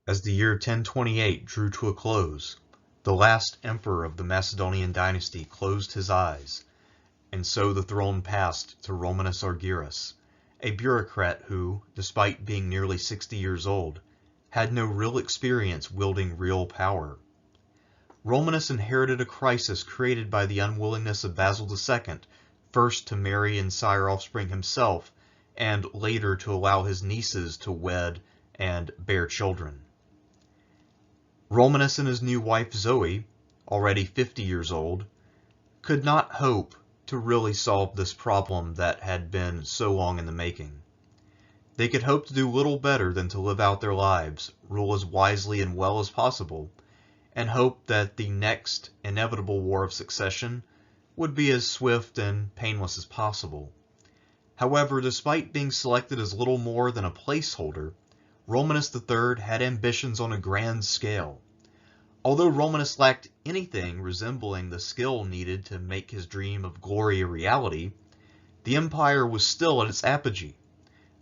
As the year 1028 drew to a close, the last emperor of the Macedonian dynasty closed his eyes, and so the throne passed to Romanus Argyrus, a bureaucrat who, despite being nearly 60 years old, had no real experience wielding real power. Romanus inherited a crisis created by the unwillingness of Basil II first to marry and sire offspring himself, and later to allow his nieces to wed and bear children. Romanus and his new wife Zoe, already 50 years old, could not hope to really solve this problem that had been so long in the making. They could hope to do little better than to live out their lives, rule as wisely and well as possible, and hope that the next inevitable war of succession would be as swift and painless as possible. However, despite being selected as little more than a placeholder, Romanus III had ambitions on a grand scale. Although Romanus lacked anything resembling the skill needed to make his dream of glory a reality, the empire was still at its apogee,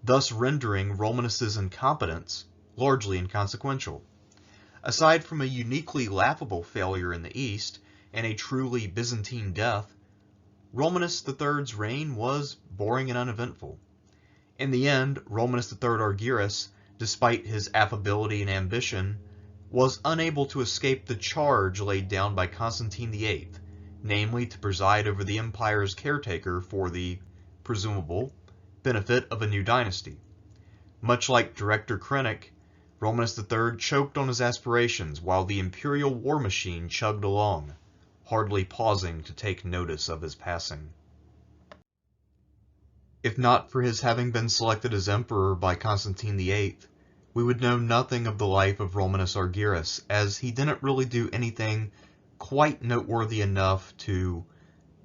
thus rendering Romanus's incompetence largely inconsequential. Aside from a uniquely laughable failure in the East and a truly Byzantine death, Romanus III's reign was boring and uneventful. In the end, Romanus III Argyrus, despite his affability and ambition, was unable to escape the charge laid down by Constantine VIII, namely to preside over the empire's caretaker for the presumable benefit of a new dynasty. Much like director Krennic, Romanus III choked on his aspirations while the imperial war machine chugged along, hardly pausing to take notice of his passing. If not for his having been selected as emperor by Constantine VIII, we would know nothing of the life of Romanus Argyrus, as he didn't really do anything quite noteworthy enough to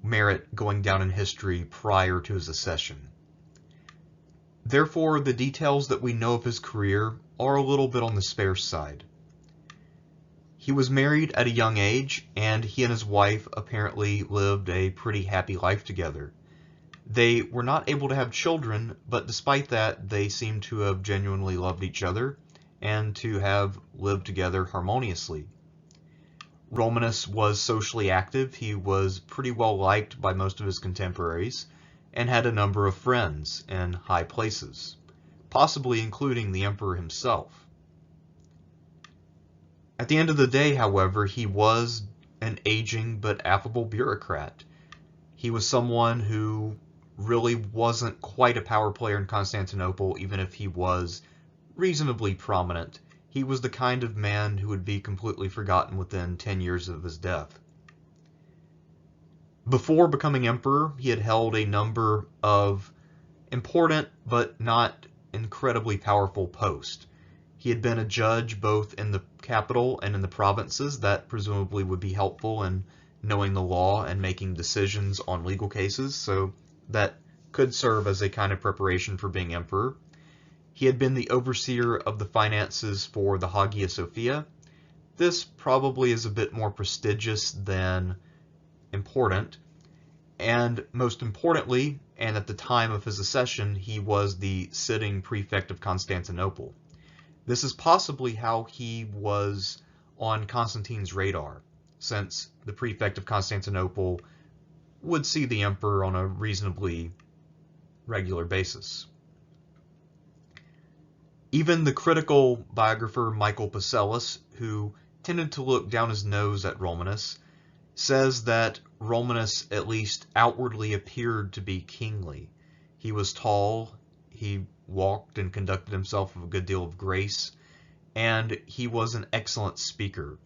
merit going down in history prior to his accession. Therefore, the details that we know of his career are a little bit on the sparse side. He was married at a young age, and he and his wife apparently lived a pretty happy life together. They were not able to have children, but despite that, they seem to have genuinely loved each other and to have lived together harmoniously. Romanus was socially active. He was pretty well liked by most of his contemporaries and had a number of friends in high places, possibly including the emperor himself. At the end of the day, however, he was an aging but affable bureaucrat. He was someone who really wasn't quite a power player in Constantinople, even if he was reasonably prominent. He was the kind of man who would be completely forgotten within 10 years of his death. Before becoming emperor, he had held a number of important but not incredibly powerful posts. He had been a judge both in the capital and in the provinces. That presumably would be helpful in knowing the law and making decisions on legal cases, so that could serve as a kind of preparation for being emperor. He had been the overseer of the finances for the Hagia Sophia. This probably is a bit more prestigious than important, and most importantly, and at the time of his accession, he was the sitting prefect of Constantinople. This is possibly how he was on Constantine's radar, since the prefect of Constantinople would see the emperor on a reasonably regular basis. Even the critical biographer Michael Pacellus, who tended to look down his nose at Romanus, says that Romanus at least outwardly appeared to be kingly. He was tall, he walked and conducted himself with a good deal of grace, and he was an excellent speaker.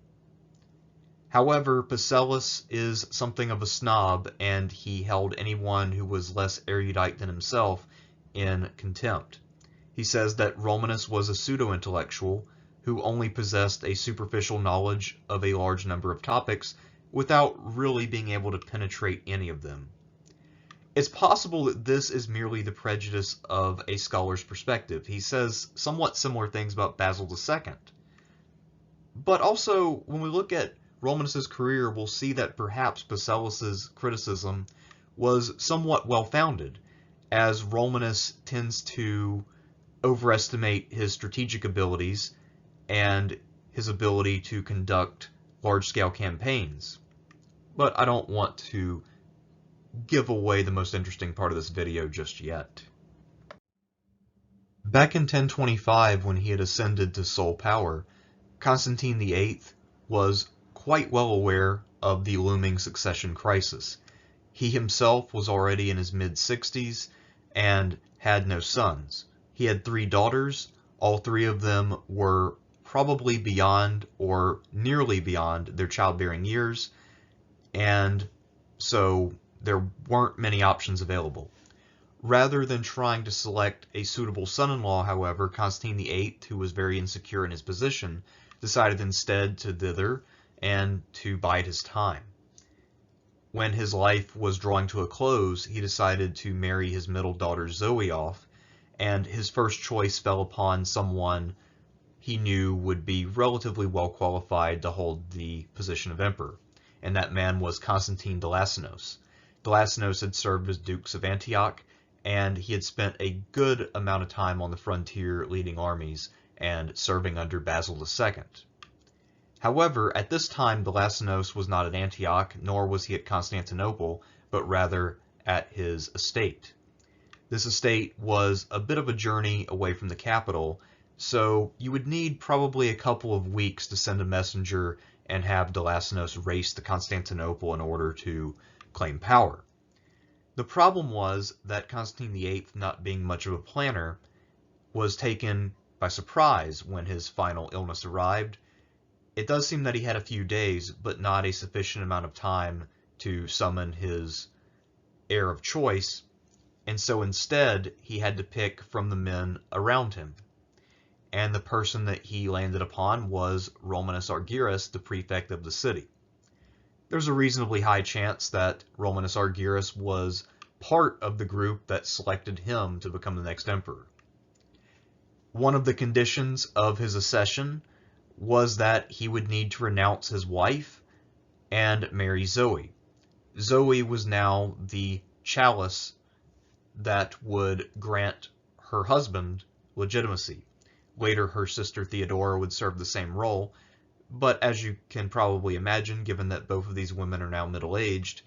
However, Pacellus is something of a snob, and he held anyone who was less erudite than himself in contempt. He says that Romanus was a pseudo-intellectual who only possessed a superficial knowledge of a large number of topics without really being able to penetrate any of them. It's possible that this is merely the prejudice of a scholar's perspective. He says somewhat similar things about Basil II. But also, when we look at Romanus's career, we'll see that perhaps Pacellus's criticism was somewhat well-founded, as Romanus tends to overestimate his strategic abilities and his ability to conduct large-scale campaigns. But I don't want to give away the most interesting part of this video just yet. Back in 1025, when he had ascended to sole power, Constantine VIII was quite well aware of the looming succession crisis. He himself was already in his mid-60s and had no sons. He had 3 daughters. All 3 of them were probably beyond or nearly beyond their childbearing years, and so there weren't many options available. Rather than trying to select a suitable son-in-law, however, Constantine VIII, who was very insecure in his position, decided instead to dither and to bide his time. When his life was drawing to a close, he decided to marry his middle daughter Zoe off, and his first choice fell upon someone he knew would be relatively well qualified to hold the position of emperor, and that man was Constantine Delassinos. Delassinos had served as dukes of Antioch, and he had spent a good amount of time on the frontier leading armies and serving under Basil II. However, at this time, Delassinos was not at Antioch, nor was he at Constantinople, but rather at his estate. This estate was a bit of a journey away from the capital, so you would need probably a couple of weeks to send a messenger and have Delassinos race to Constantinople in order to claim power. The problem was that Constantine VIII, not being much of a planner, was taken by surprise when his final illness arrived. It does seem that he had a few days, but not a sufficient amount of time to summon his heir of choice, and so instead he had to pick from the men around him. And the person that he landed upon was Romanus Argyrus, the prefect of the city. There's a reasonably high chance that Romanus Argyrus was part of the group that selected him to become the next emperor. One of the conditions of his accession was that he would need to renounce his wife and marry Zoe. Zoe was now the chalice that would grant her husband legitimacy. Later, her sister Theodora would serve the same role, but as you can probably imagine, given that both of these women are now middle-aged,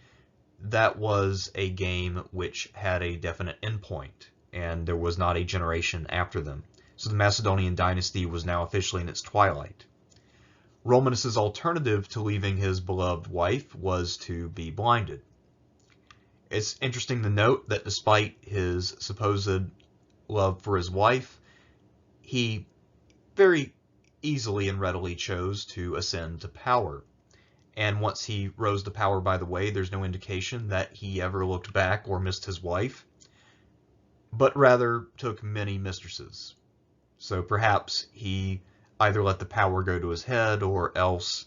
that was a game which had a definite endpoint, and there was not a generation after them. So the Macedonian dynasty was now officially in its twilight. Romanus's alternative to leaving his beloved wife was to be blinded. It's interesting to note that despite his supposed love for his wife, he very easily and readily chose to ascend to power. And once he rose to power, by the way, there's no indication that he ever looked back or missed his wife, but rather took many mistresses. So perhaps he either let the power go to his head, or else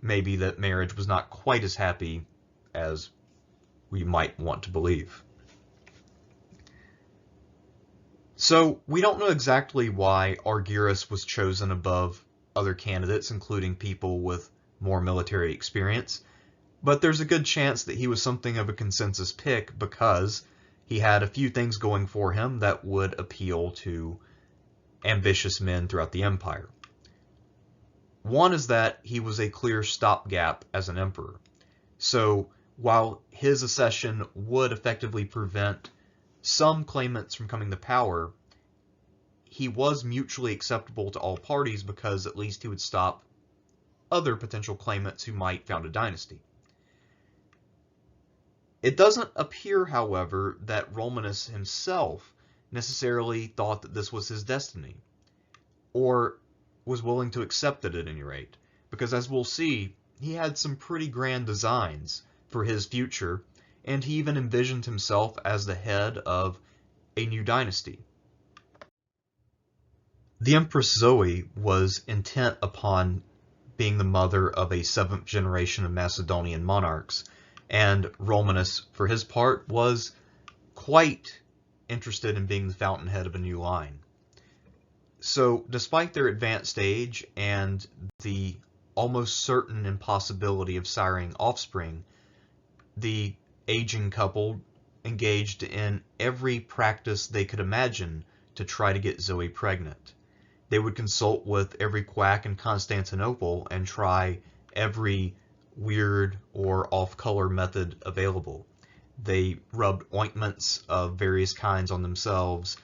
maybe that marriage was not quite as happy as we might want to believe. So we don't know exactly why Argyrus was chosen above other candidates, including people with more military experience, but there's a good chance that he was something of a consensus pick because he had a few things going for him that would appeal to ambitious men throughout the empire. One is that he was a clear stopgap as an emperor. So while his accession would effectively prevent some claimants from coming to power, he was mutually acceptable to all parties because at least he would stop other potential claimants who might found a dynasty. It doesn't appear, however, that Romanus himself necessarily thought that this was his destiny, or was willing to accept it at any rate, because as we'll see, he had some pretty grand designs for his future, and he even envisioned himself as the head of a new dynasty. The Empress Zoe was intent upon being the mother of a 7th generation of Macedonian monarchs, and Romanus, for his part, was quite interested in being the fountainhead of a new line. So, despite their advanced age and the almost certain impossibility of siring offspring, the aging couple engaged in every practice they could imagine to try to get Zoe pregnant. They would consult with every quack in Constantinople and try every weird or off-color method available. They rubbed ointments of various kinds on themselves.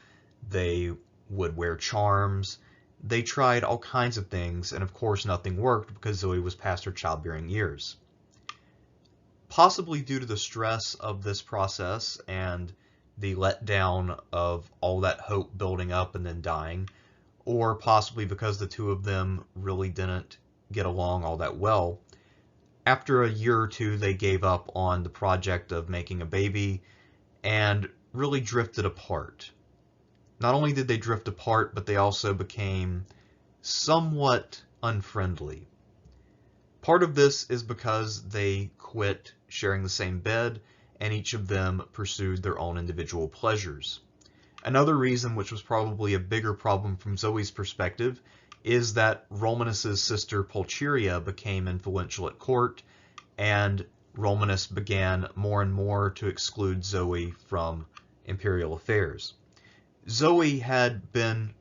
They would wear charms. They tried all kinds of things, and of course nothing worked because Zoe was past her childbearing years. Possibly due to the stress of this process and the letdown of all that hope building up and then dying, or possibly because the two of them really didn't get along all that well, after a year or two they gave up on the project of making a baby and really drifted apart. Not only did they drift apart, but they also became somewhat unfriendly. Part of this is because they quit sharing the same bed and each of them pursued their own individual pleasures. Another reason, which was probably a bigger problem from Zoe's perspective, is that Romanus's sister Pulcheria became influential at court, and Romanus began more and more to exclude Zoe from imperial affairs. Zoe had been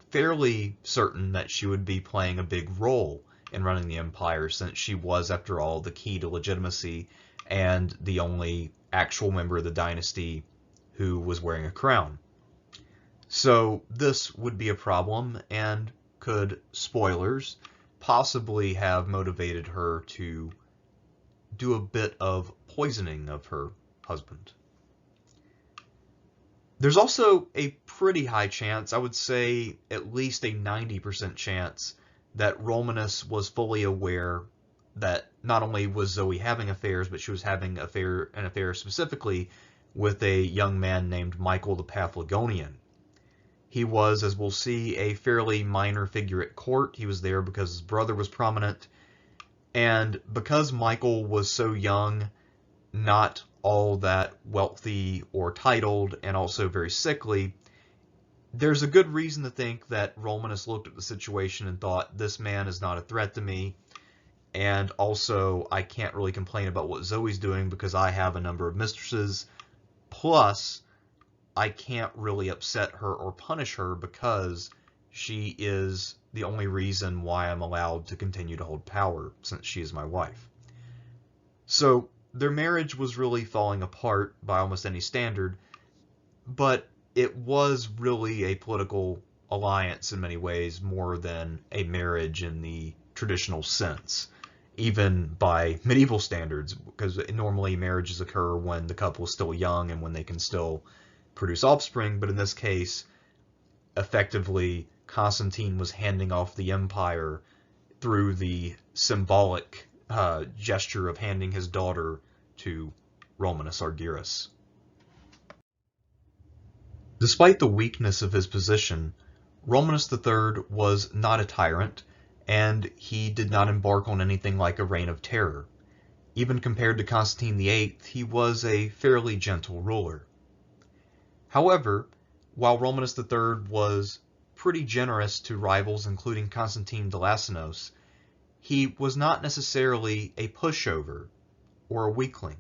fairly certain that she would be playing a big role in running the empire, since she was, after all, the key to legitimacy and the only actual member of the dynasty who was wearing a crown. So this would be a problem and could, spoilers, possibly have motivated her to do a bit of poisoning of her husband. There's also a pretty high chance, I would say at least a 90% chance, that Romanus was fully aware that not only was Zoe having affairs, but she was having an affair specifically with a young man named Michael the Paphlagonian. He was, as we'll see, a fairly minor figure at court. He was there because his brother was prominent, and because Michael was so young, not all that wealthy or titled, and also very sickly, there's a good reason to think that Romanus looked at the situation and thought, this man is not a threat to me, and also I can't really complain about what Zoe's doing because I have a number of mistresses, plus I can't really upset her or punish her because she is the only reason why I'm allowed to continue to hold power, since she is my wife. So their marriage was really falling apart by almost any standard, but it was really a political alliance in many ways more than a marriage in the traditional sense, even by medieval standards, because normally marriages occur when the couple is still young and when they can still produce offspring, but in this case, effectively, Constantine was handing off the empire through the symbolic gesture of handing his daughter to Romanus Argyrus. Despite the weakness of his position, Romanus III was not a tyrant, and he did not embark on anything like a reign of terror. Even compared to Constantine VIII, he was a fairly gentle ruler. However, while Romanus III was pretty generous to rivals including Constantine de Lacenos, he was not necessarily a pushover or a weakling.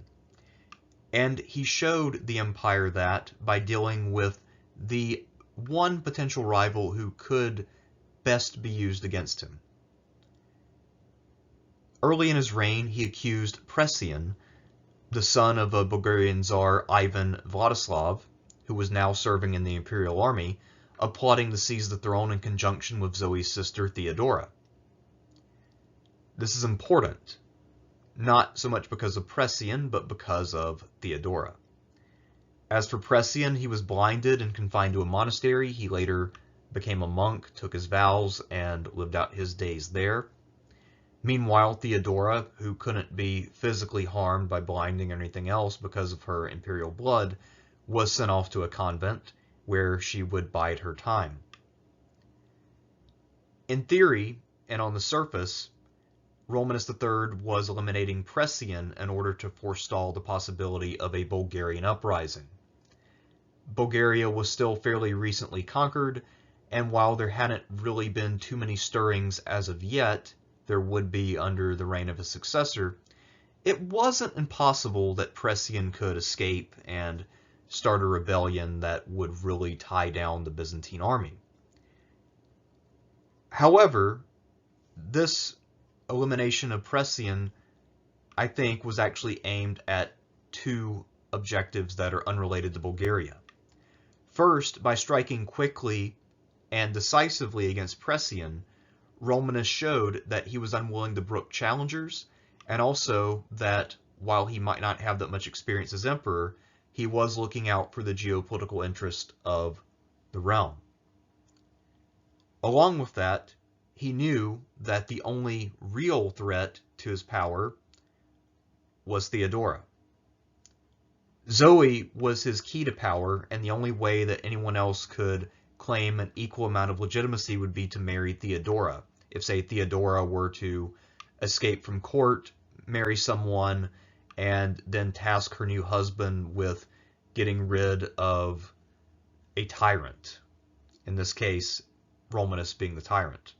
And he showed the empire that by dealing with the one potential rival who could best be used against him. Early in his reign, he accused Pressian, the son of a Bulgarian Tsar Ivan Vladislav, who was now serving in the imperial army, of plotting to seize the throne in conjunction with Zoe's sister Theodora. This is important, not so much because of Pressian, but because of Theodora. As for Pressian, he was blinded and confined to a monastery. He later became a monk, took his vows, and lived out his days there. Meanwhile, Theodora, who couldn't be physically harmed by blinding or anything else because of her imperial blood, was sent off to a convent where she would bide her time. In theory, and on the surface, Romanus III was eliminating Pressian in order to forestall the possibility of a Bulgarian uprising. Bulgaria was still fairly recently conquered, and while there hadn't really been too many stirrings as of yet, there would be under the reign of a successor, it wasn't impossible that Pressian could escape and start a rebellion that would really tie down the Byzantine army. However, this elimination of Pressian, I think, was actually aimed at two objectives that are unrelated to Bulgaria. First, by striking quickly and decisively against Pressian, Romanus showed that he was unwilling to brook challengers, and also that while he might not have that much experience as emperor, he was looking out for the geopolitical interest of the realm. Along with that, he knew that the only real threat to his power was Theodora. Zoe was his key to power, and the only way that anyone else could claim an equal amount of legitimacy would be to marry Theodora. If, say, Theodora were to escape from court, marry someone, and then task her new husband with getting rid of a tyrant. In this case, Romanus being the tyrant.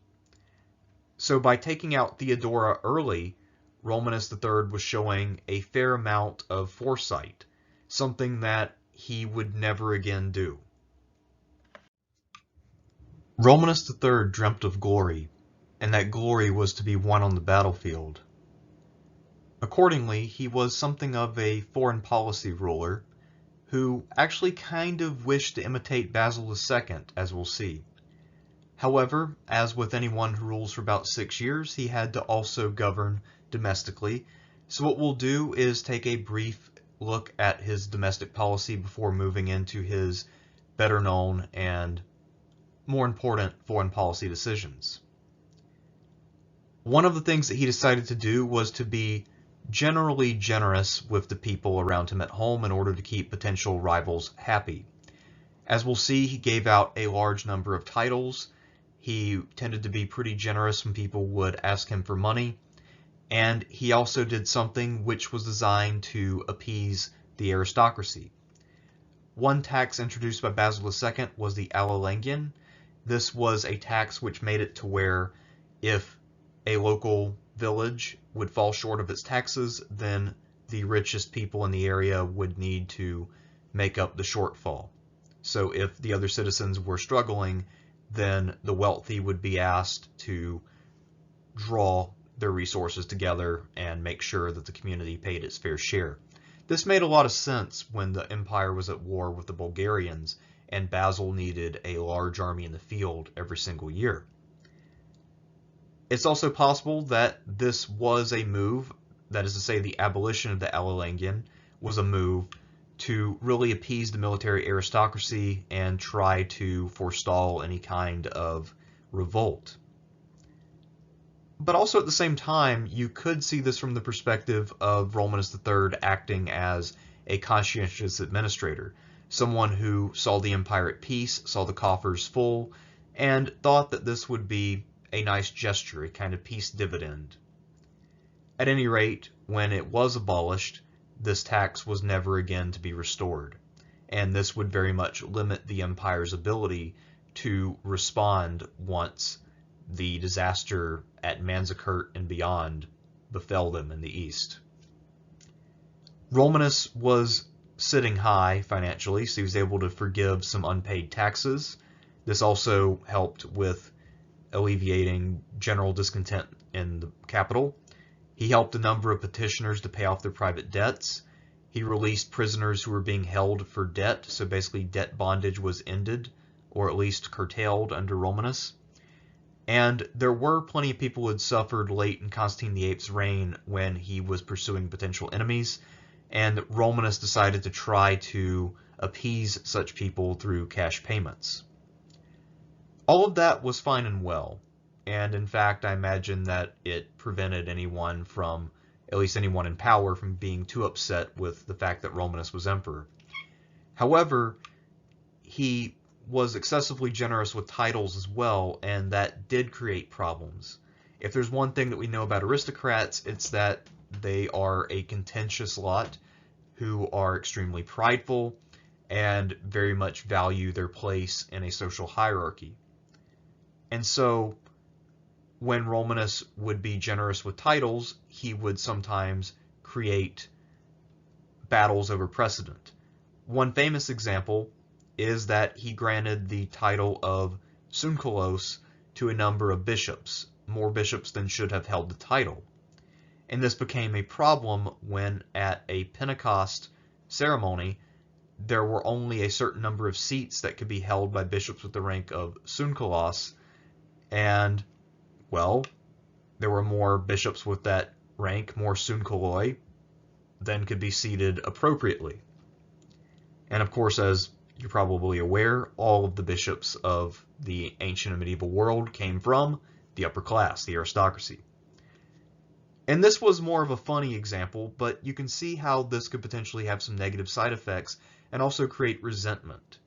So by taking out Theodora early, Romanus III was showing a fair amount of foresight, something that he would never again do. Romanus III dreamt of glory, and that glory was to be won on the battlefield. Accordingly, he was something of a foreign policy ruler who actually kind of wished to imitate Basil II, as we'll see. However, as with anyone who rules for about 6 years, he had to also govern domestically. So what we'll do is take a brief look at his domestic policy before moving into his better known and more important foreign policy decisions. One of the things that he decided to do was to be generally generous with the people around him at home in order to keep potential rivals happy. As we'll see, he gave out a large number of titles. He tended to be pretty generous when people would ask him for money. And he also did something which was designed to appease the aristocracy. One tax introduced by Basil II was the Allelengian. This was a tax which made it to where if a local village would fall short of its taxes, then the richest people in the area would need to make up the shortfall. So if the other citizens were struggling, then the wealthy would be asked to draw their resources together and make sure that the community paid its fair share. This made a lot of sense when the empire was at war with the Bulgarians and Basil needed a large army in the field every single year. It's also possible that this was a move, that is to say the abolition of the Allelengian was a move to really appease the military aristocracy and try to forestall any kind of revolt. But also at the same time, you could see this from the perspective of Romanus III acting as a conscientious administrator, someone who saw the empire at peace, saw the coffers full, and thought that this would be a nice gesture, a kind of peace dividend. At any rate, when it was abolished, this tax was never again to be restored, and this would very much limit the empire's ability to respond once the disaster at Manzikert and beyond befell them in the east. Romanus was sitting high financially, so he was able to forgive some unpaid taxes. This also helped with alleviating general discontent in the capital. He helped a number of petitioners to pay off their private debts. He released prisoners who were being held for debt, so basically debt bondage was ended, or at least curtailed under Romanus. And there were plenty of people who had suffered late in Constantine VIII's reign when he was pursuing potential enemies, and Romanus decided to try to appease such people through cash payments. All of that was fine and well, and in fact I imagine that it prevented anyone from, at least anyone in power, from being too upset with the fact that Romanus was emperor. However, he was excessively generous with titles as well, and that did create problems. If there's one thing that we know about aristocrats, it's that they are a contentious lot who are extremely prideful and very much value their place in a social hierarchy. And so when Romanus would be generous with titles, he would sometimes create battles over precedent. One famous example is that he granted the title of Sunkulos to a number of bishops, more bishops than should have held the title. And this became a problem when at a Pentecost ceremony, there were only a certain number of seats that could be held by bishops with the rank of sunkelos, and, well, there were more bishops with that rank, more sunkeloi, than could be seated appropriately. And of course, as you're probably aware, all of the bishops of the ancient and medieval world came from the upper class, the aristocracy. And this was more of a funny example, but you can see how this could potentially have some negative side effects and also create resentment.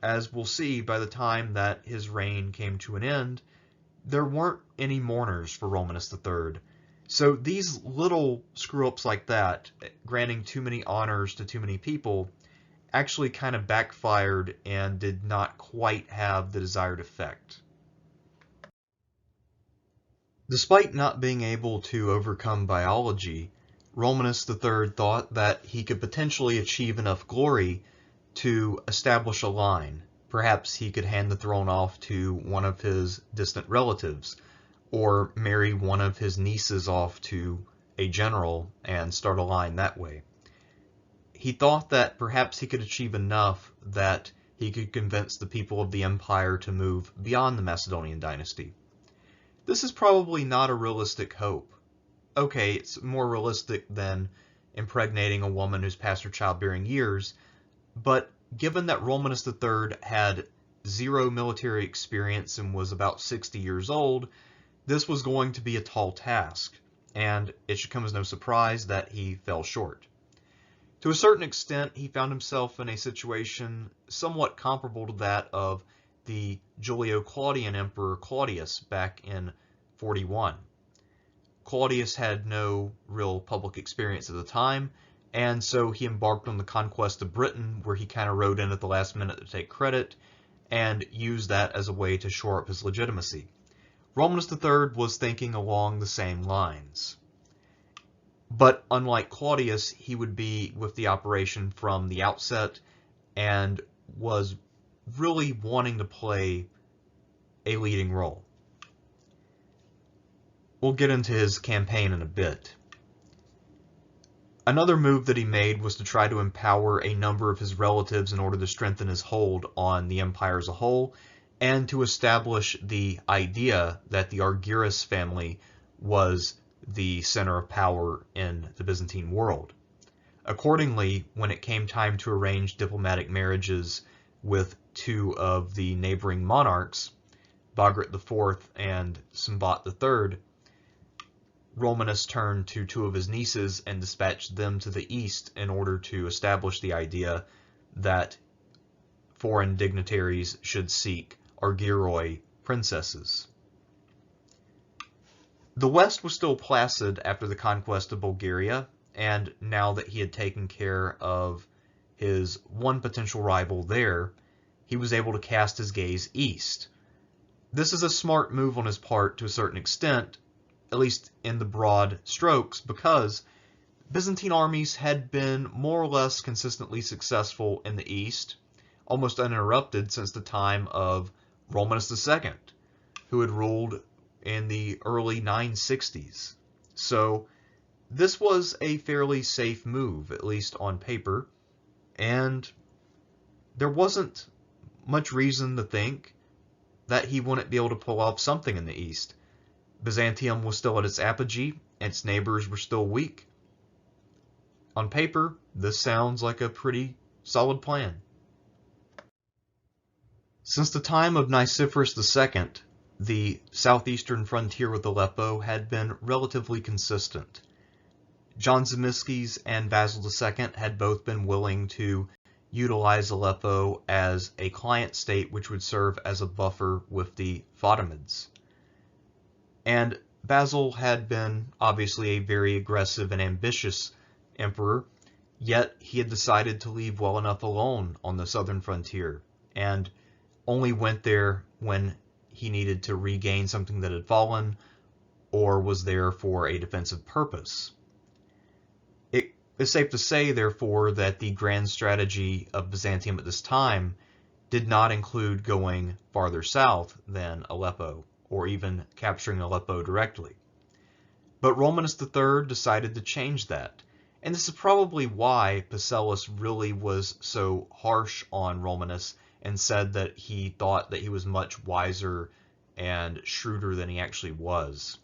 As we'll see, by the time that his reign came to an end, there weren't any mourners for Romanus III. So these little screw-ups like that, granting too many honors to too many people, actually kind of backfired and did not quite have the desired effect. Despite not being able to overcome biology, Romanus III thought that he could potentially achieve enough glory to establish a line. Perhaps he could hand the throne off to one of his distant relatives, or marry one of his nieces off to a general and start a line that way. He thought that perhaps he could achieve enough that he could convince the people of the empire to move beyond the Macedonian dynasty. This is probably not a realistic hope. Okay, it's more realistic than impregnating a woman who's past her childbearing years, but given that Romanus III had zero military experience and was about 60 years old, this was going to be a tall task, and it should come as no surprise that he fell short. To a certain extent, he found himself in a situation somewhat comparable to that of the Julio-Claudian Emperor Claudius back in 41. Claudius had no real public experience at the time, and so he embarked on the conquest of Britain, where he kind of rode in at the last minute to take credit, and used that as a way to shore up his legitimacy. Romanus III was thinking along the same lines. But unlike Claudius, he would be with the operation from the outset and was really wanting to play a leading role. We'll get into his campaign in a bit. Another move that he made was to try to empower a number of his relatives in order to strengthen his hold on the empire as a whole, and to establish the idea that the Argyrus family was the center of power in the Byzantine world. Accordingly, when it came time to arrange diplomatic marriages with two of the neighboring monarchs, Bagrat IV and Sambat III, Romanus turned to two of his nieces and dispatched them to the east in order to establish the idea that foreign dignitaries should seek Argyroi princesses. The West was still placid after the conquest of Bulgaria, and now that he had taken care of his one potential rival there, he was able to cast his gaze east. This is a smart move on his part to a certain extent, at least in the broad strokes, because Byzantine armies had been more or less consistently successful in the east, almost uninterrupted since the time of Romanus II, who had ruled in the early 960s. So this was a fairly safe move, at least on paper, and there wasn't much reason to think that he wouldn't be able to pull off something in the east. Byzantium was still at its apogee, and its neighbors were still weak. On paper, this sounds like a pretty solid plan. Since the time of Nicephorus II, the southeastern frontier with Aleppo had been relatively consistent. John Zimisces and Basil II had both been willing to utilize Aleppo as a client state which would serve as a buffer with the Fatimids. And Basil had been obviously a very aggressive and ambitious emperor, yet he had decided to leave well enough alone on the southern frontier, and only went there when he needed to regain something that had fallen, or was there for a defensive purpose. It is safe to say, therefore, that the grand strategy of Byzantium at this time did not include going farther south than Aleppo, or even capturing Aleppo directly. But Romanus III decided to change that, and this is probably why Pacellus really was so harsh on Romanus and said that he thought that he was much wiser and shrewder than he actually was,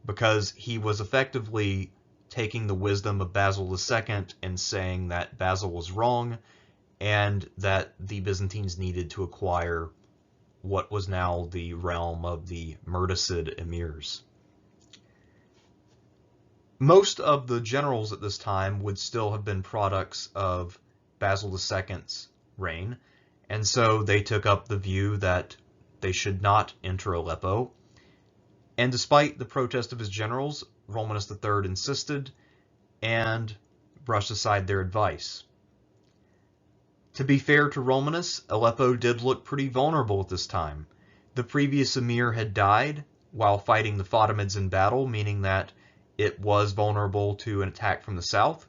because he was effectively taking the wisdom of Basil II and saying that Basil was wrong and that the Byzantines needed to acquire what was now the realm of the Murticid emirs. Most of the generals at this time would still have been products of Basil II's reign, and so they took up the view that they should not enter Aleppo. And despite the protest of his generals, Romanus III insisted and brushed aside their advice. To be fair to Romanus, Aleppo did look pretty vulnerable at this time. The previous emir had died while fighting the Fatimids in battle, meaning that it was vulnerable to an attack from the south.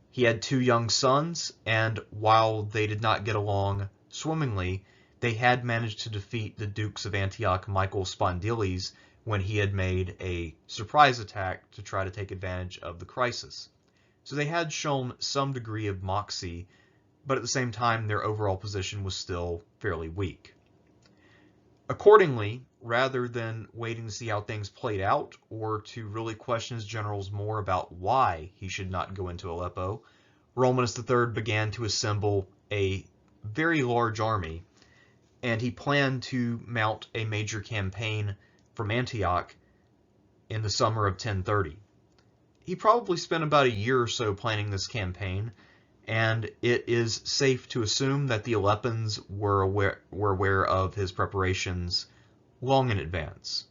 He had two young sons, and while they did not get along swimmingly, they had managed to defeat the Dukes of Antioch Michael Spondyles when he had made a surprise attack to try to take advantage of the crisis. So they had shown some degree of moxie, but at the same time their overall position was still fairly weak. Accordingly, rather than waiting to see how things played out or to really question his generals more about why he should not go into Aleppo, Romanus III began to assemble a very large army, and he planned to mount a major campaign from Antioch in the summer of 1030. He probably spent about a year or so planning this campaign, and it is safe to assume that the Aleppans were aware of his preparations long in advance.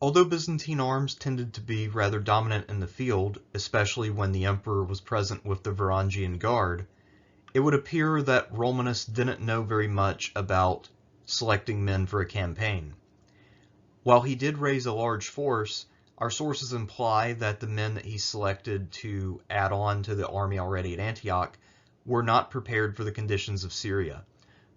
Although Byzantine arms tended to be rather dominant in the field, especially when the emperor was present with the Varangian Guard, it would appear that Romanus didn't know very much about selecting men for a campaign. While he did raise a large force, our sources imply that the men that he selected to add on to the army already at Antioch were not prepared for the conditions of Syria.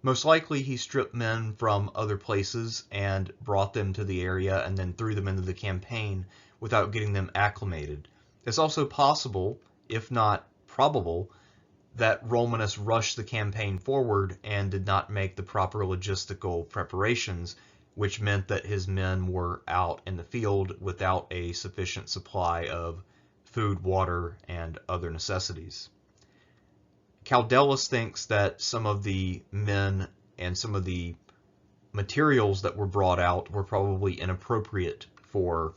Most likely he stripped men from other places and brought them to the area and then threw them into the campaign without getting them acclimated. It's also possible, if not probable, that Romanus rushed the campaign forward and did not make the proper logistical preparations, which meant that his men were out in the field without a sufficient supply of food, water, and other necessities. Caldellus thinks that some of the men and some of the materials that were brought out were probably inappropriate for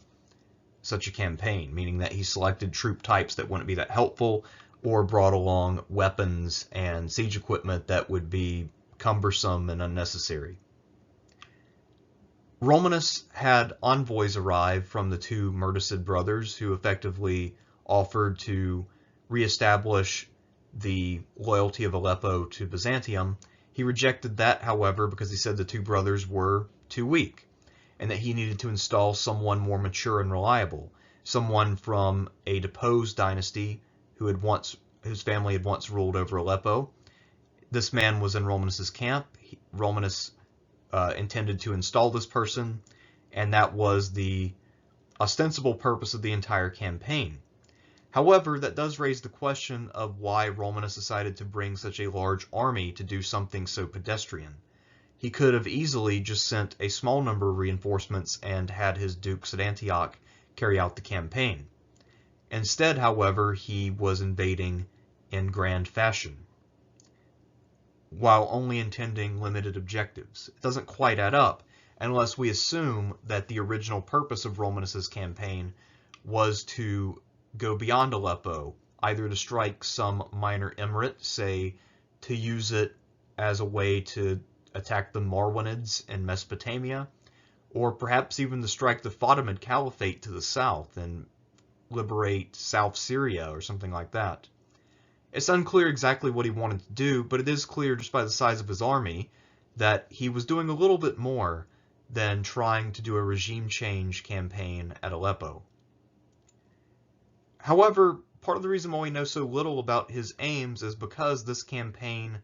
such a campaign, meaning that he selected troop types that wouldn't be that helpful, or brought along weapons and siege equipment that would be cumbersome and unnecessary. Romanus had envoys arrive from the two Murticid brothers who effectively offered to reestablish the loyalty of Aleppo to Byzantium. He rejected that, however, because he said the two brothers were too weak and that he needed to install someone more mature and reliable, someone from a deposed dynasty whose family had once ruled over Aleppo. This man was in Romanus's camp. Romanus intended to install this person, and that was the ostensible purpose of the entire campaign. However, that does raise the question of why Romanus decided to bring such a large army to do something so pedestrian. He could have easily just sent a small number of reinforcements and had his dukes at Antioch carry out the campaign. Instead, however, he was invading in grand fashion, while only intending limited objectives. It doesn't quite add up unless we assume that the original purpose of Romanus's campaign was to go beyond Aleppo, either to strike some minor emirate, say to use it as a way to attack the Marwanids in Mesopotamia, or perhaps even to strike the Fatimid Caliphate to the south and liberate South Syria or something like that. It's unclear exactly what he wanted to do, but it is clear just by the size of his army that he was doing a little bit more than trying to do a regime change campaign at Aleppo. However, part of the reason why we know so little about his aims is because this campaign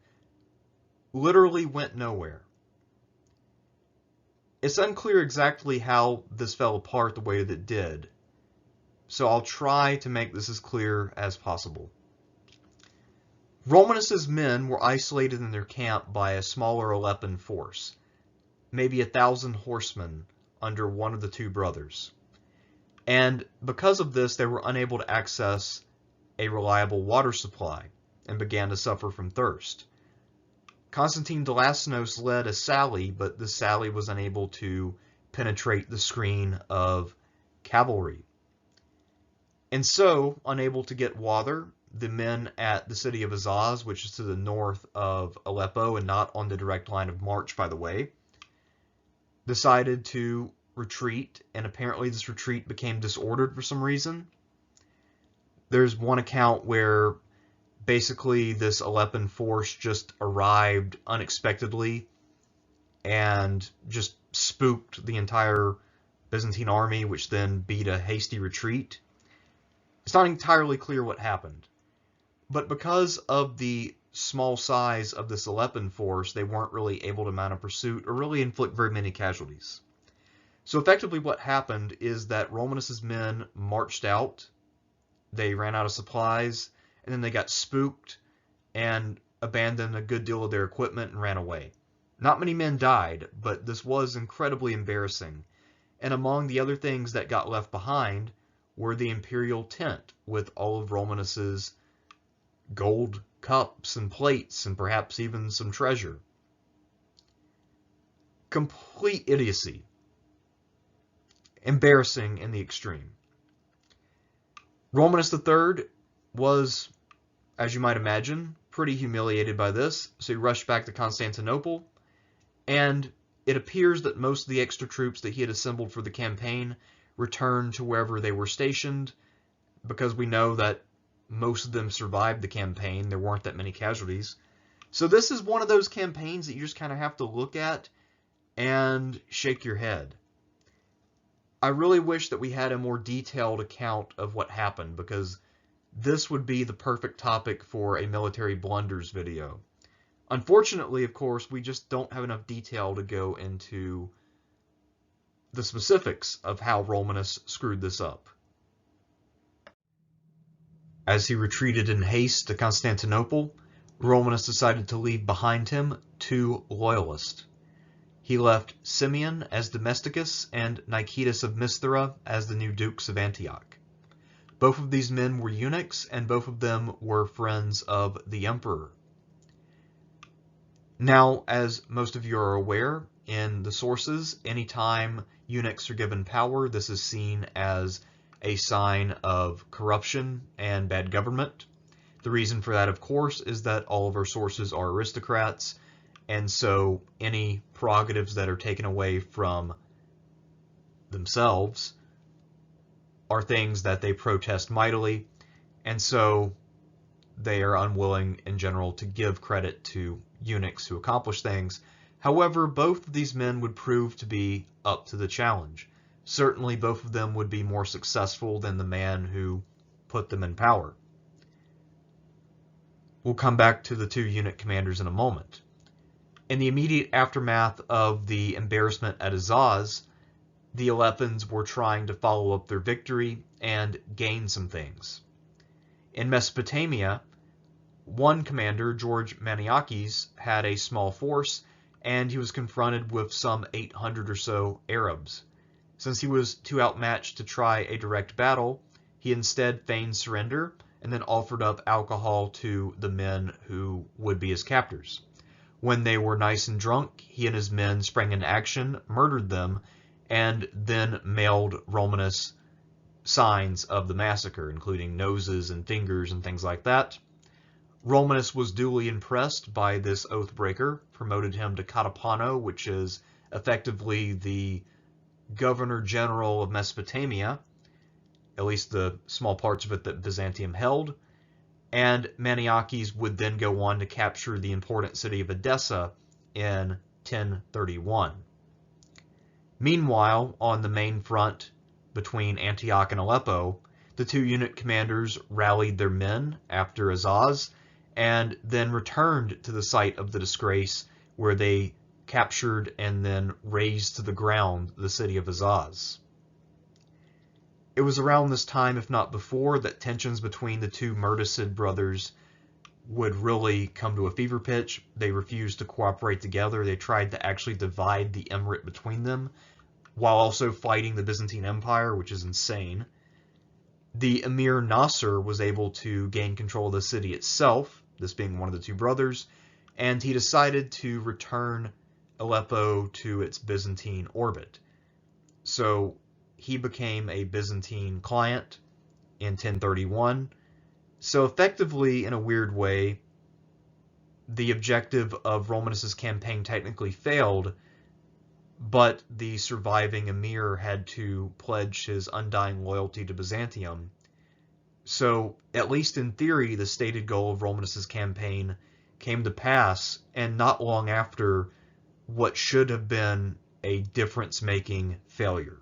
literally went nowhere. It's unclear exactly how this fell apart the way that it did, so I'll try to make this as clear as possible. Romanus's men were isolated in their camp by a smaller Aleppan force, maybe 1,000 horsemen under one of the two brothers. And because of this, they were unable to access a reliable water supply and began to suffer from thirst. Constantine Delasnos led a sally, but the sally was unable to penetrate the screen of cavalry. And so, unable to get water, the men at the city of Azaz, which is to the north of Aleppo and not on the direct line of march, by the way, decided to retreat, and apparently this retreat became disordered for some reason. There's one account where basically this Aleppan force just arrived unexpectedly and just spooked the entire Byzantine army, which then beat a hasty retreat. It's not entirely clear what happened, but because of the small size of this Aleppan force, they weren't really able to mount a pursuit or really inflict very many casualties. So effectively what happened is that Romanus's men marched out, they ran out of supplies, and then they got spooked and abandoned a good deal of their equipment and ran away. Not many men died, but this was incredibly embarrassing. And among the other things that got left behind were the imperial tent with all of Romanus's gold cups and plates and perhaps even some treasure. Complete idiocy. Embarrassing in the extreme. Romanus III was, as you might imagine, pretty humiliated by this, so he rushed back to Constantinople, and it appears that most of the extra troops that he had assembled for the campaign returned to wherever they were stationed, because we know that most of them survived the campaign. There weren't that many casualties. So this is one of those campaigns that you just kind of have to look at and shake your head. I really wish that we had a more detailed account of what happened, because this would be the perfect topic for a military blunders video. Unfortunately, of course, we just don't have enough detail to go into the specifics of how Romanus screwed this up. As he retreated in haste to Constantinople, Romanus decided to leave behind him 2 loyalists. He left Simeon as domesticus and Nicetas of Misthera as the new dukes of Antioch. Both of these men were eunuchs, and both of them were friends of the emperor. Now, as most of you are aware, in the sources, anytime eunuchs are given power, this is seen as a sign of corruption and bad government. The reason for that, of course, is that all of our sources are aristocrats, and so any prerogatives that are taken away from themselves are things that they protest mightily, and so they are unwilling in general to give credit to eunuchs who accomplish things. However, both of these men would prove to be up to the challenge. Certainly both of them would be more successful than the man who put them in power. We'll come back to the 2 eunuch commanders in a moment. In the immediate aftermath of the embarrassment at Azaz, the Aleppans were trying to follow up their victory and gain some things. In Mesopotamia, one commander, George Maniakes, had a small force, and he was confronted with some 800 or so Arabs. Since he was too outmatched to try a direct battle, he instead feigned surrender and then offered up alcohol to the men who would be his captors. When they were nice and drunk, he and his men sprang into action, murdered them, and then mailed Romanus signs of the massacre, including noses and fingers and things like that. Romanus was duly impressed by this oathbreaker, promoted him to Catapano, which is effectively the governor general of Mesopotamia, at least the small parts of it that Byzantium held, and Maniakes would then go on to capture the important city of Edessa in 1031. Meanwhile, on the main front between Antioch and Aleppo, The two eunuch commanders rallied their men after Azaz and then returned to the site of the disgrace, where they captured and then razed to the ground the city of Azaz. It was around this time, if not before, that tensions between the two Murtasid brothers would really come to a fever pitch. They refused to cooperate together. They tried to actually divide the emirate between them, while also fighting the Byzantine Empire, which is insane. The Emir Nasser was able to gain control of the city itself, this being one of the two brothers, and he decided to return Aleppo to its Byzantine orbit. So he became a Byzantine client in 1031. So effectively, in a weird way, the objective of Romanus's campaign technically failed, but the surviving emir had to pledge his undying loyalty to Byzantium. So, at least in theory, the stated goal of Romanus's campaign came to pass, and not long after what should have been a difference-making failure.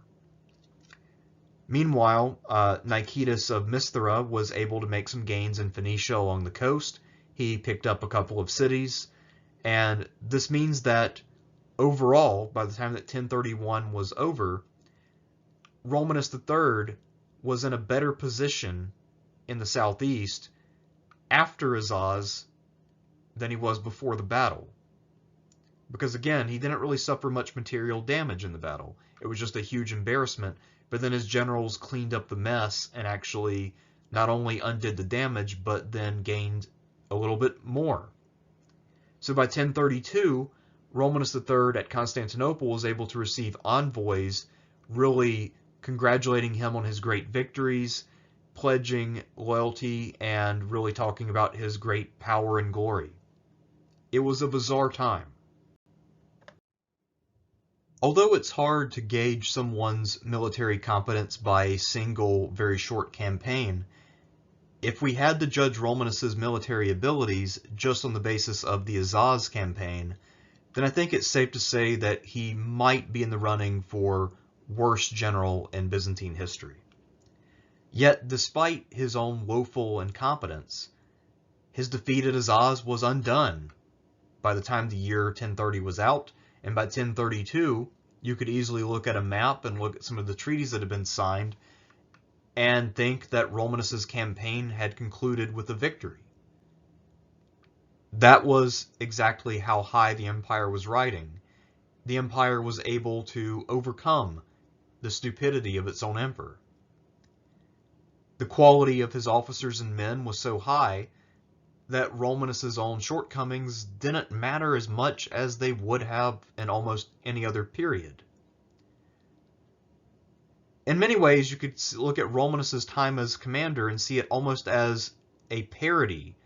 Meanwhile, Nicetas of Misthera was able to make some gains in Phoenicia along the coast. He picked up a couple of cities, and this means that overall, by the time that 1031 was over, Romanus III was in a better position in the southeast after Azaz than he was before the battle. Because again, he didn't really suffer much material damage in the battle. It was just a huge embarrassment, but then his generals cleaned up the mess and actually not only undid the damage, but then gained a little bit more. So by 1032, Romanus III at Constantinople was able to receive envoys really congratulating him on his great victories, pledging loyalty, and really talking about his great power and glory. It was a bizarre time. Although it's hard to gauge someone's military competence by a single, very short campaign, if we had to judge Romanus's military abilities just on the basis of the Azaz campaign, then I think it's safe to say that he might be in the running for worst general in Byzantine history. Yet, despite his own woeful incompetence, his defeat at Azaz was undone by the time the year 1030 was out, and by 1032, you could easily look at a map and look at some of the treaties that had been signed and think that Romanus's campaign had concluded with a victory. That was exactly how high the empire was riding. The empire was able to overcome the stupidity of its own emperor. The quality of his officers and men was so high that Romanus's own shortcomings didn't matter as much as they would have in almost any other period. In many ways, you could look at Romanus's time as commander and see it almost as a parody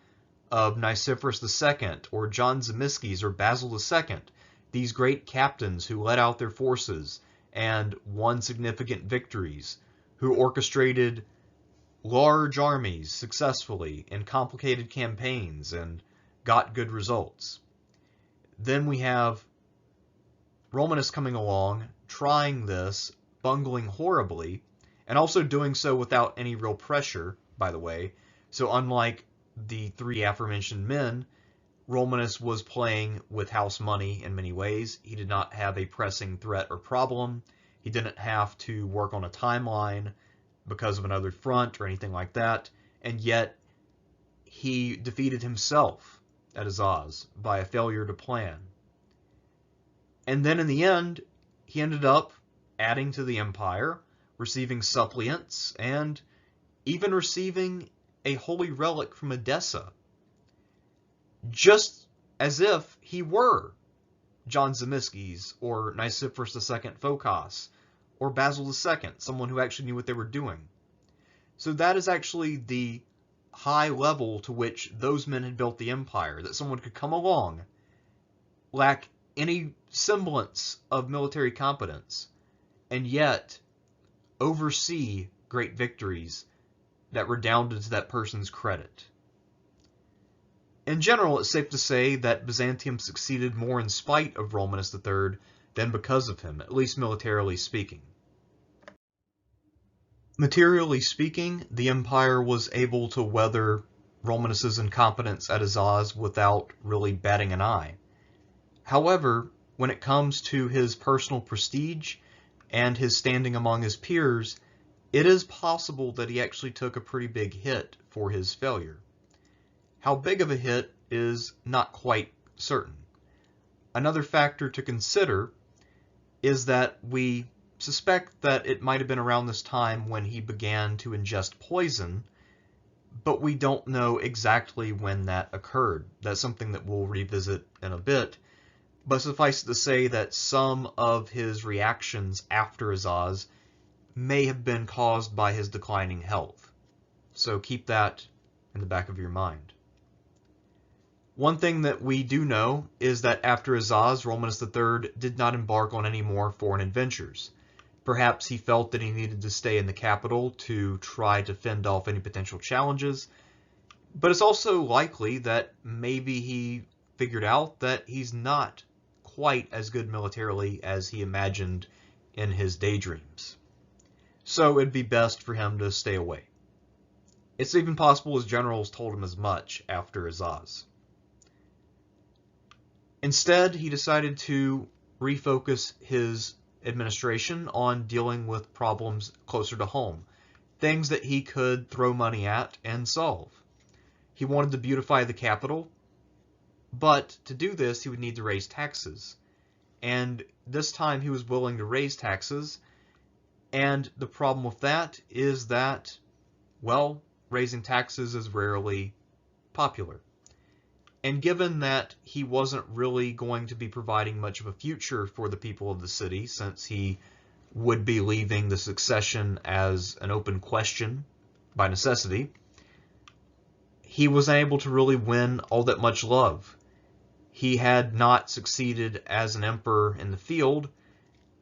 of Nicephorus II or John Zimisces or Basil II, these great captains who led out their forces and won significant victories, who orchestrated large armies successfully in complicated campaigns and got good results. Then we have Romanus coming along, trying this, bungling horribly, and also doing so without any real pressure, by the way. So unlike the three aforementioned men, Romanus was playing with house money in many ways. He did not have a pressing threat or problem. He didn't have to work on a timeline because of another front or anything like that, and yet he defeated himself at Azaz by a failure to plan. And then in the end, he ended up adding to the empire, receiving suppliants, and even receiving a holy relic from Edessa, just as if he were John Zimisces or Nicephorus II Phocas or Basil II, someone who actually knew what they were doing. So that is actually the high level to which those men had built the empire, that someone could come along, lack any semblance of military competence, and yet oversee great victories that redounded to that person's credit. In general, it's safe to say that Byzantium succeeded more in spite of Romanus III than because of him, at least militarily speaking. Materially speaking, the empire was able to weather Romanus's incompetence at Azaz without really batting an eye. However, when it comes to his personal prestige and his standing among his peers, it is possible that he actually took a pretty big hit for his failure. How big of a hit is not quite certain. Another factor to consider is that we suspect that it might have been around this time when he began to ingest poison, but we don't know exactly when that occurred. That's something that we'll revisit in a bit. But suffice it to say that some of his reactions after Azaz may have been caused by his declining health. So keep that in the back of your mind. One thing that we do know is that after Azaz, Romanus III did not embark on any more foreign adventures. Perhaps he felt that he needed to stay in the capital to try to fend off any potential challenges, but it's also likely that maybe he figured out that he's not quite as good militarily as he imagined in his daydreams. So it'd be best for him to stay away. It's even possible his generals told him as much after Azaz. Instead, he decided to refocus his administration on dealing with problems closer to home, things that he could throw money at and solve. He wanted to beautify the capital, but to do this, he would need to raise taxes. And this time he was willing to raise taxes, and the problem with that is that, well, raising taxes is rarely popular. And given that he wasn't really going to be providing much of a future for the people of the city, since he would be leaving the succession as an open question by necessity, he was unable to really win all that much love. He had not succeeded as an emperor in the field,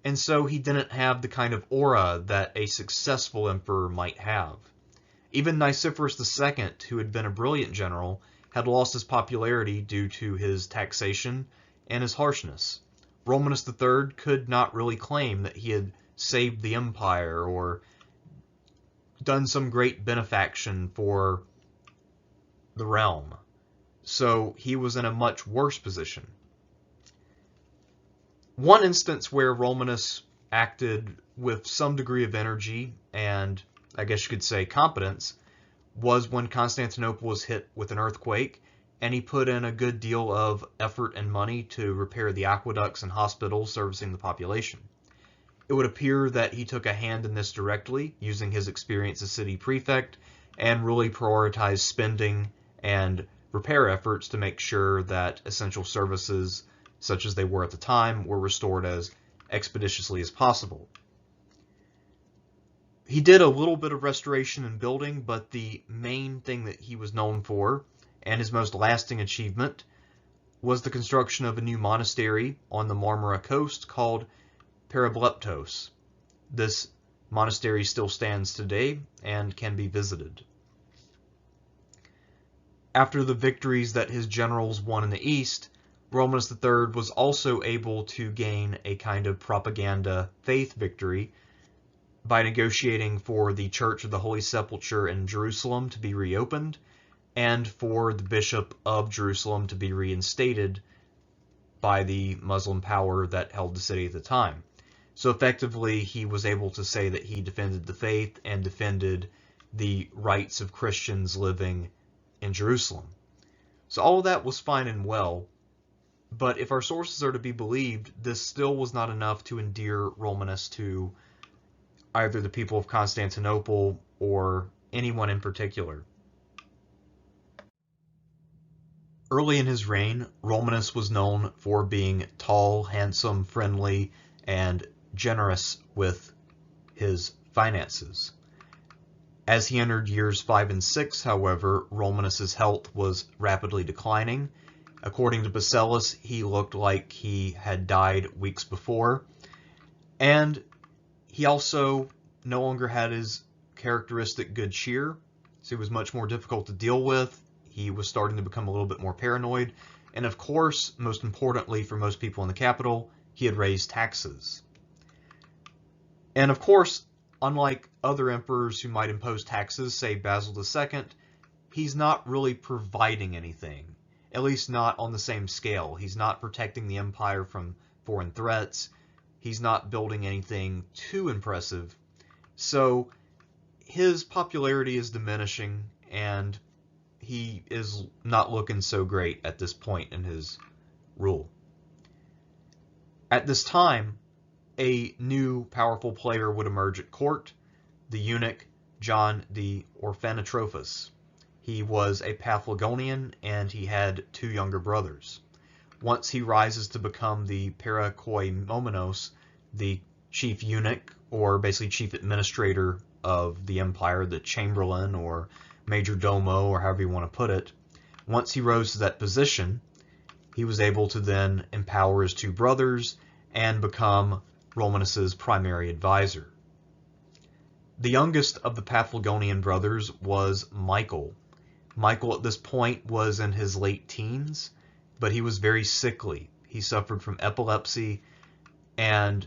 and so he didn't have the kind of aura that a successful emperor might have. Even Nicephorus II, who had been a brilliant general, had lost his popularity due to his taxation and his harshness. Romanus III could not really claim that he had saved the empire or done some great benefaction for the realm. So he was in a much worse position. One instance where Romanus acted with some degree of energy and, I guess you could say, competence was when Constantinople was hit with an earthquake, and he put in a good deal of effort and money to repair the aqueducts and hospitals servicing the population. It would appear that he took a hand in this directly, using his experience as city prefect, and really prioritized spending and repair efforts to make sure that essential services, such as they were at the time, were restored as expeditiously as possible. He did a little bit of restoration and building, but the main thing that he was known for, and his most lasting achievement, was the construction of a new monastery on the Marmara coast called Peribleptos. This monastery still stands today and can be visited. After the victories that his generals won in the east, Romanus III was also able to gain a kind of propaganda faith victory by negotiating for the Church of the Holy Sepulchre in Jerusalem to be reopened and for the Bishop of Jerusalem to be reinstated by the Muslim power that held the city at the time. So effectively, he was able to say that he defended the faith and defended the rights of Christians living in Jerusalem. So all of that was fine and well, but if our sources are to be believed, this still was not enough to endear Romanus to either the people of Constantinople or anyone in particular. Early in his reign, Romanus was known for being tall, handsome, friendly, and generous with his finances. As he entered years 5 and 6, however, Romanus's health was rapidly declining. According to Bacillus, he looked like he had died weeks before, and he also no longer had his characteristic good cheer, so he was much more difficult to deal with. He was starting to become a little bit more paranoid, and of course, most importantly for most people in the capital, he had raised taxes. And of course, unlike other emperors who might impose taxes, say Basil II, he's not really providing anything, at least not on the same scale. He's not protecting the empire from foreign threats. He's not building anything too impressive. So his popularity is diminishing, and he is not looking so great at this point in his rule. At this time, a new powerful player would emerge at court, the eunuch John the Orphanotrophus. He was a Paphlagonian, and he had 2 younger brothers. Once he rises to become the Parakoimomenos, the chief eunuch, or basically chief administrator of the empire, the chamberlain or major domo, or however you want to put it, once he rose to that position, he was able to then empower his 2 brothers and become Romanus's primary advisor. The youngest of the Paphlagonian brothers was Michael. Michael at this point was in his late teens, but he was very sickly. He suffered from epilepsy, and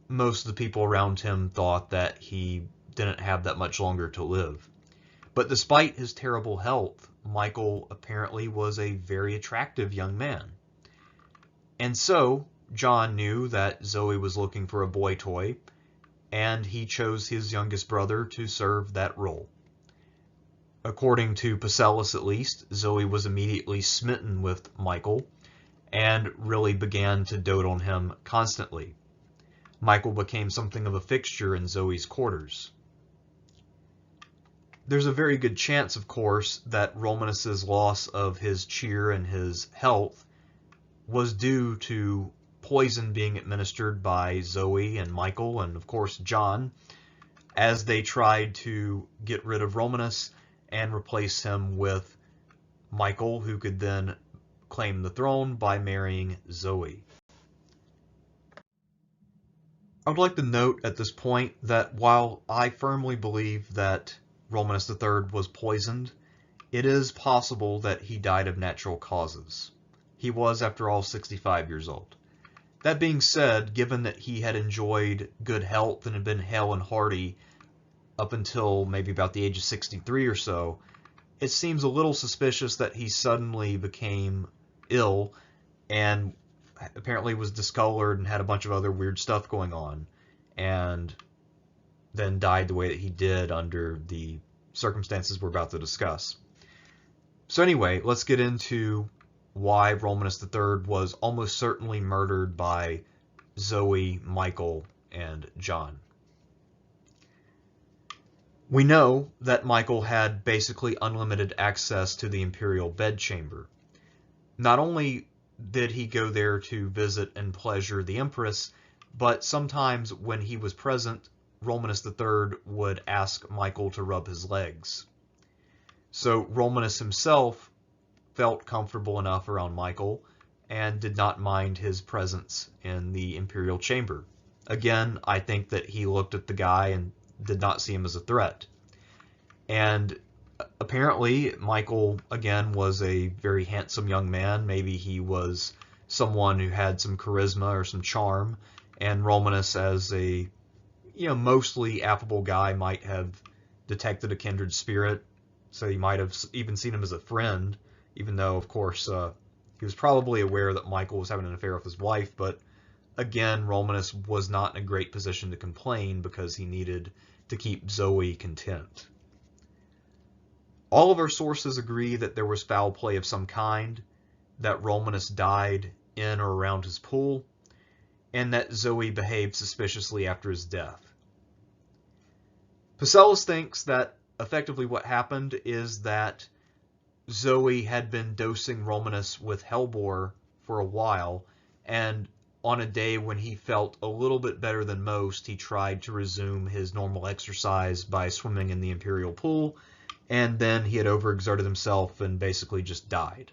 most of the people around him thought that he didn't have that much longer to live. But despite his terrible health, Michael apparently was a very attractive young man. And so John knew that Zoe was looking for a boy toy, and he chose his youngest brother to serve that role. According to Pacellus at least, Zoe was immediately smitten with Michael and really began to dote on him constantly. Michael became something of a fixture in Zoe's quarters. There's a very good chance, of course, that Romanus's loss of his cheer and his health was due to poison being administered by Zoe and Michael and, of course, John, as they tried to get rid of Romanus and replace him with Michael, who could then claim the throne by marrying Zoe. I would like to note at this point that while I firmly believe that Romanus III was poisoned, it is possible that he died of natural causes. He was, after all, 65 years old. That being said, given that he had enjoyed good health and had been hale and hearty up until maybe about the age of 63 or so, it seems a little suspicious that he suddenly became ill and apparently was discolored and had a bunch of other weird stuff going on, and then died the way that he did under the circumstances we're about to discuss. So anyway, let's get into why Romanus III was almost certainly murdered by Zoe, Michael, and John. We know that Michael had basically unlimited access to the imperial bedchamber. Not only did he go there to visit and pleasure the empress, but sometimes when he was present, Romanus III would ask Michael to rub his legs. So Romanus himself felt comfortable enough around Michael and did not mind his presence in the imperial chamber. Again, I think that he looked at the guy and did not see him as a threat. And apparently Michael, again, was a very handsome young man. Maybe he was someone who had some charisma or some charm, and Romanus, as a mostly affable guy, might have detected a kindred spirit, so he might have even seen him as a friend, even though, of course, he was probably aware that Michael was having an affair with his wife. But again, Romanus was not in a great position to complain because he needed to keep Zoe content. All of our sources agree that there was foul play of some kind, that Romanus died in or around his pool, and that Zoe behaved suspiciously after his death. Pacellus thinks that effectively what happened is that Zoe had been dosing Romanus with hellebore for a while, and on a day when he felt a little bit better than most, he tried to resume his normal exercise by swimming in the imperial pool, and then he had overexerted himself and basically just died.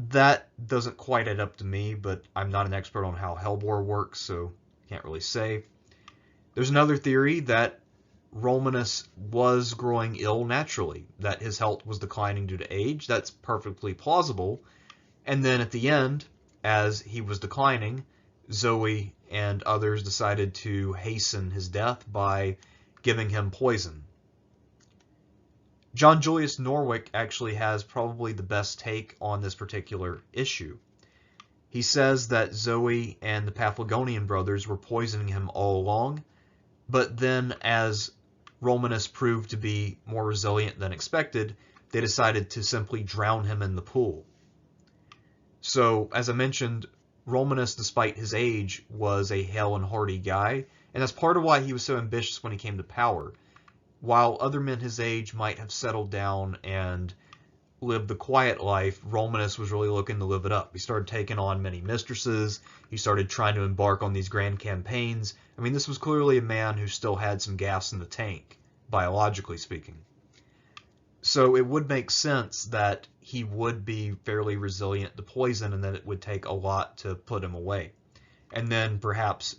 That doesn't quite add up to me, but I'm not an expert on how hellebore works, so can't really say. There's another theory that Romanus was growing ill naturally, that his health was declining due to age. That's perfectly plausible. And then at the end, as he was declining, Zoe and others decided to hasten his death by giving him poison. John Julius Norwick actually has probably the best take on this particular issue. He says that Zoe and the Paphlagonian brothers were poisoning him all along, but then as Romanus proved to be more resilient than expected, they decided to simply drown him in the pool. So, as I mentioned, Romanus, despite his age, was a hale and hearty guy, and that's part of why he was so ambitious when he came to power. While other men his age might have settled down and lived the quiet life, Romanus was really looking to live it up. He started taking on many mistresses. He started trying to embark on these grand campaigns. I mean, this was clearly a man who still had some gas in the tank, biologically speaking. So it would make sense that he would be fairly resilient to poison and that it would take a lot to put him away. And then perhaps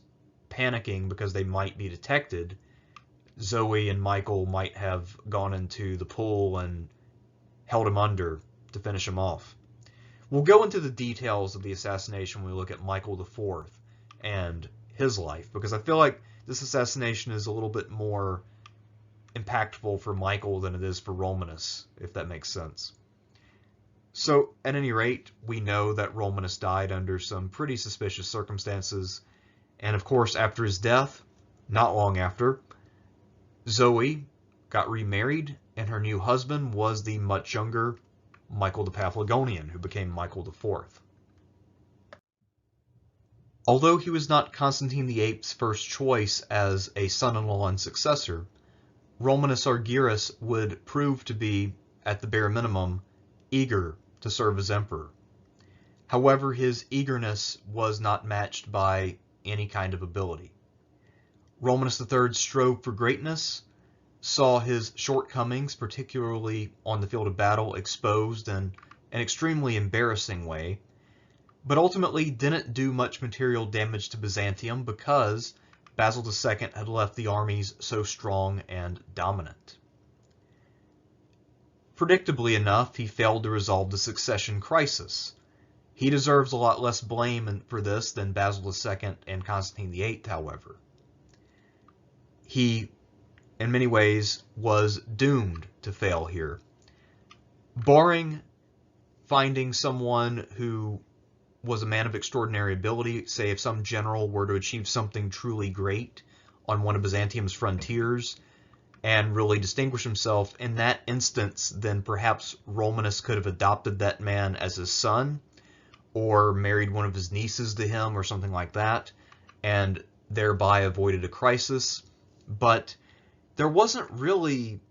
panicking because they might be detected, Zoe and Michael might have gone into the pool and held him under to finish him off. We'll go into the details of the assassination when we look at Michael IV and his life, because I feel like this assassination is a little bit more impactful for Michael than it is for Romanus, if that makes sense. So, at any rate, we know that Romanus died under some pretty suspicious circumstances, and of course, after his death, not long after, Zoe got remarried, and her new husband was the much younger Michael the Paphlagonian, who became Michael IV. Although he was not Constantine VIII's first choice as a son-in-law and successor, Romanus Argyrus would prove to be, at the bare minimum, eager to serve as emperor. However, his eagerness was not matched by any kind of ability. Romanus III strove for greatness, saw his shortcomings, particularly on the field of battle, exposed in an extremely embarrassing way, but ultimately didn't do much material damage to Byzantium because Basil II had left the armies so strong and dominant. Predictably enough, he failed to resolve the succession crisis. He deserves a lot less blame for this than Basil II and Constantine VIII, however. He, in many ways, was doomed to fail here. Barring finding someone who was a man of extraordinary ability, say if some general were to achieve something truly great on one of Byzantium's frontiers and really distinguish himself, in that instance, then perhaps Romanus could have adopted that man as his son or married one of his nieces to him or something like that, and thereby avoided a crisis. But there wasn't really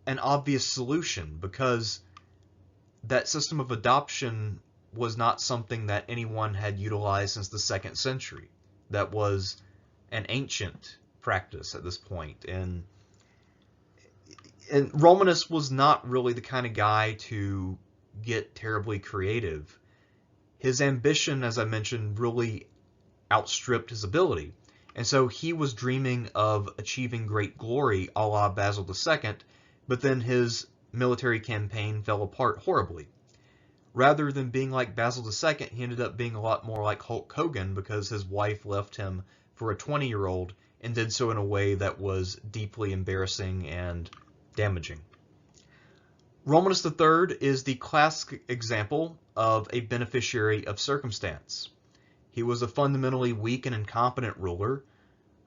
an obvious solution because that system of adoption was not something that anyone had utilized since the 2nd century. That was an ancient practice at this point. And Romanus was not really the kind of guy to get terribly creative. His ambition, as I mentioned, really outstripped his ability. And so he was dreaming of achieving great glory a la Basil II, but then his military campaign fell apart horribly. Rather than being like Basil II, he ended up being a lot more like Hulk Hogan because his wife left him for a 20-year-old and did so in a way that was deeply embarrassing and damaging. Romanus III is the classic example of a beneficiary of circumstance. He was a fundamentally weak and incompetent ruler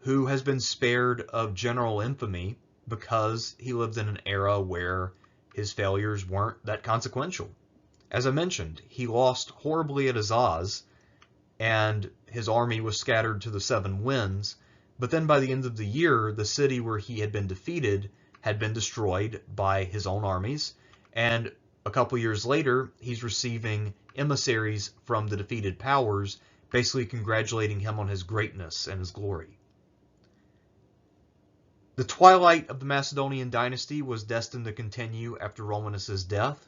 who has been spared of general infamy because he lived in an era where his failures weren't that consequential. As I mentioned, he lost horribly at Azaz, and his army was scattered to the 7 winds, but then by the end of the year, the city where he had been defeated had been destroyed by his own armies, and a couple years later, he's receiving emissaries from the defeated powers, basically congratulating him on his greatness and his glory. The twilight of the Macedonian dynasty was destined to continue after Romanus's death.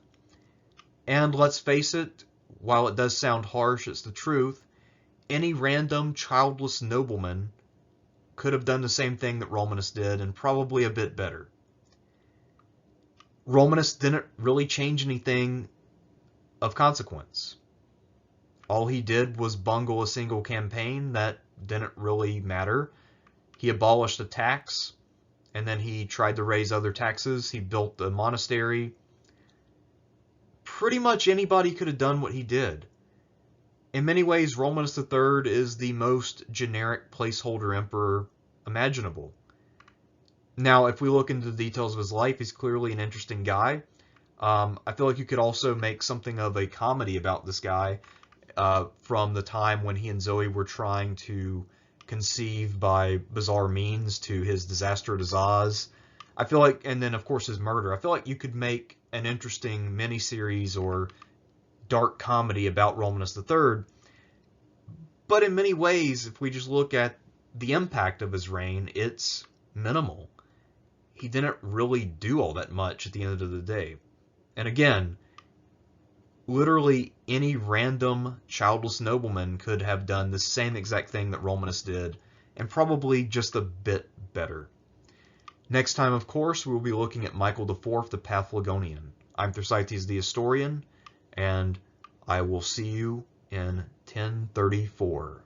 And let's face it, while it does sound harsh, it's the truth. Any random childless nobleman could have done the same thing that Romanus did, and probably a bit better. Romanus didn't really change anything of consequence. All he did was bungle a single campaign that didn't really matter. He abolished the tax, and then he tried to raise other taxes. He built the monastery. Pretty much anybody could have done what he did. In many ways, Romanus III is the most generic placeholder emperor imaginable. Now, if we look into the details of his life, he's clearly an interesting guy. I feel like you could also make something of a comedy about this guy from the time when he and Zoe were trying to conceive by bizarre means to his disaster at Azaz. I feel like, and then of course his murder. I feel like you could make an interesting miniseries or dark comedy about Romanus III. But in many ways, if we just look at the impact of his reign, it's minimal. He didn't really do all that much at the end of the day. And again, literally any random childless nobleman could have done the same exact thing that Romanus did, and probably just a bit better. Next time, of course, we'll be looking at Michael IV the Paphlagonian. I'm Thersites the Historian, and I will see you in 1034.